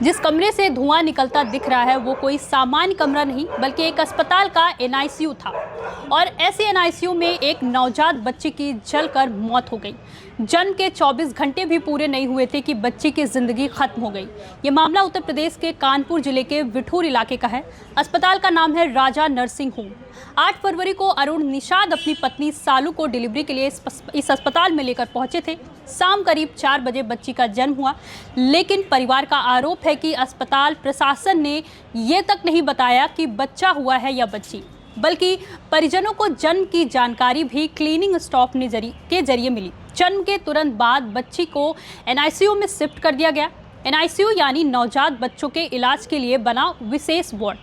जिस कमरे से धुआं निकलता दिख रहा है वो कोई सामान्य कमरा नहीं बल्कि एक अस्पताल का एनआईसीयू था। और ऐसे एनआईसीयू में एक नवजात बच्ची की जलकर मौत हो गई। जन्म के 24 घंटे भी पूरे नहीं हुए थे कि बच्ची की जिंदगी खत्म हो गई। ये मामला उत्तर प्रदेश के कानपुर जिले के विठूर इलाके का है। अस्पताल का नाम है राजा नर्सिंग होम। 8 फरवरी को अरुण निषाद अपनी पत्नी सालू को डिलीवरी के लिए इस अस्पताल में लेकर पहुंचे थे। शाम करीब 4 बजे बच्ची का जन्म हुआ, लेकिन परिवार का आरोप है कि अस्पताल प्रशासन ने ये तक नहीं बताया कि बच्चा हुआ है या बच्ची, बल्कि परिजनों को जन्म की जानकारी भी क्लीनिंग स्टाफ के जरिए मिली। जन्म के तुरंत बाद बच्ची को एनआईसीयू में शिफ्ट कर दिया गया। एनआईसीयू यानी नवजात बच्चों के इलाज के लिए बना विशेष वार्ड।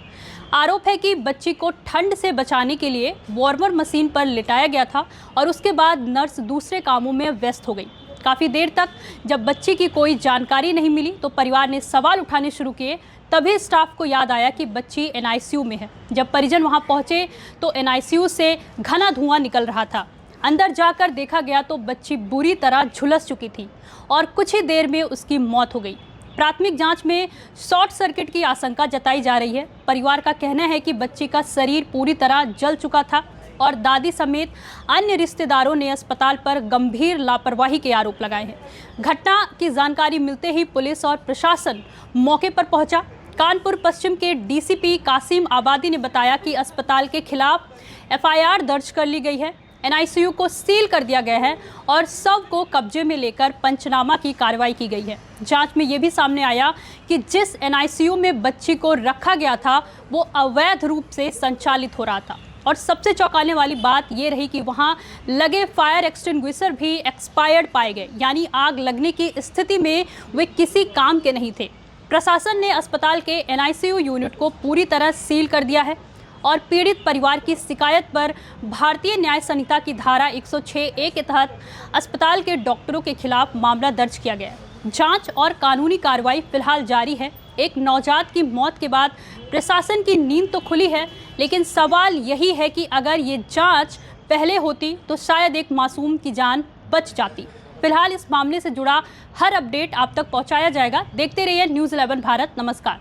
आरोप है कि बच्ची को ठंड से बचाने के लिए वार्मर मशीन पर लिटाया गया था और उसके बाद नर्स दूसरे कामों में व्यस्त हो गई। काफ़ी देर तक जब बच्ची की कोई जानकारी नहीं मिली तो परिवार ने सवाल उठाने शुरू किए। तभी स्टाफ को याद आया कि बच्ची एनआईसीयू में है। जब परिजन वहां पहुंचे तो एनआईसीयू से घना धुआं निकल रहा था। अंदर जाकर देखा गया तो बच्ची बुरी तरह झुलस चुकी थी और कुछ ही देर में उसकी मौत हो गई। प्राथमिक जांच में शॉर्ट सर्किट की आशंका जताई जा रही है। परिवार का कहना है कि बच्ची का शरीर पूरी तरह जल चुका था और दादी समेत अन्य रिश्तेदारों ने अस्पताल पर गंभीर लापरवाही के आरोप लगाए हैं। घटना की जानकारी मिलते ही पुलिस और प्रशासन मौके पर पहुंचा। कानपुर पश्चिम के डीसीपी कासिम आबादी ने बताया कि अस्पताल के खिलाफ एफआईआर दर्ज कर ली गई है। एनआईसीयू को सील कर दिया गया है और शव को कब्जे में लेकर पंचनामा की कार्रवाई की गई है। जांच में यह भी सामने आया कि जिस एनआईसीयू में बच्ची को रखा गया था वो अवैध रूप से संचालित हो रहा था। और सबसे चौंकाने वाली बात ये रही कि वहां लगे फायर एक्सटिंग्विशर भी एक्सपायर्ड पाए गए, यानी आग लगने की स्थिति में वे किसी काम के नहीं थे। प्रशासन ने अस्पताल के एनआईसीयू यूनिट को पूरी तरह सील कर दिया है और पीड़ित परिवार की शिकायत पर भारतीय न्याय संहिता की धारा 106A के तहत अस्पताल के डॉक्टरों के खिलाफ मामला दर्ज किया गया है। जांच और कानूनी कार्रवाई फिलहाल जारी है। एक नवजात की मौत के बाद प्रशासन की नींद तो खुली है, लेकिन सवाल यही है कि अगर ये जांच पहले होती तो शायद एक मासूम की जान बच जाती। फिलहाल इस मामले से जुड़ा हर अपडेट आप तक पहुंचाया जाएगा। देखते रहिए न्यूज़ 11 भारत। नमस्कार।